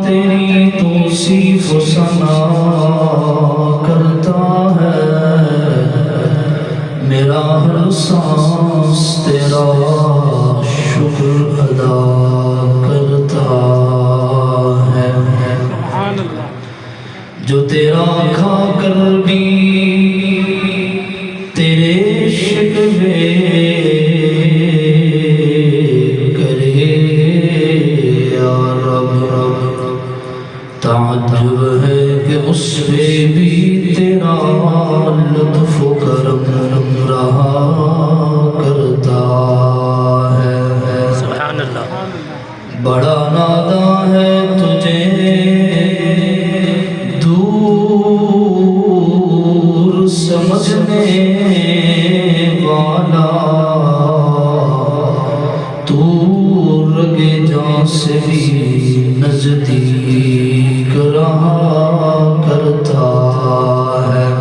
تیری توصیف و ثنا کرتا ہے، میرا ہر سانس تیرا شکر ادا کرتا ہے۔ جو تیرا کھا کر بھی تیرے شکوے کرے یا رب، تعجب ہے کہ اس پہ بھی تیرا لطف و کرم رہا کرتا ہے۔ سبحان اللہ۔ بڑا ناداں ہے تجھے دور سمجھنے والا، تو رگے جاں سے بھی نزدیک رہا کرتا ہے۔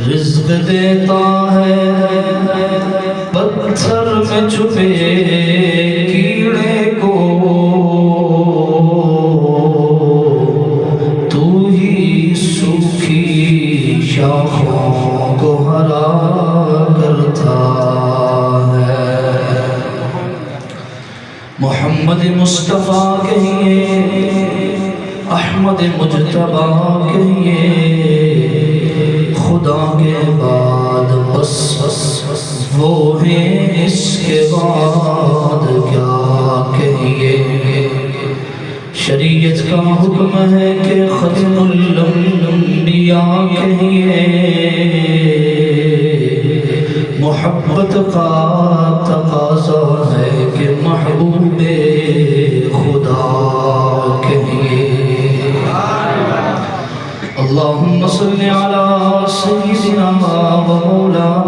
رزق دیتا ہے پتھر میں چھپے کیڑے کو، تو ہی سوکھی شاخوں کو ہرا کرتا ہے۔ محمد مصطفیٰ کہیے، احمد مجتبیٰ کہیے، خدا کے بعد بس وہ ہیں، اس کے بعد کیا کہیے۔ شریعت کا حکم ہے کہ ختم الانبیاء کہیے، محبت کا تقاضا ہے کہ محبوب خدا کہیے۔ اللہم صلی علی سیدنا و مولانا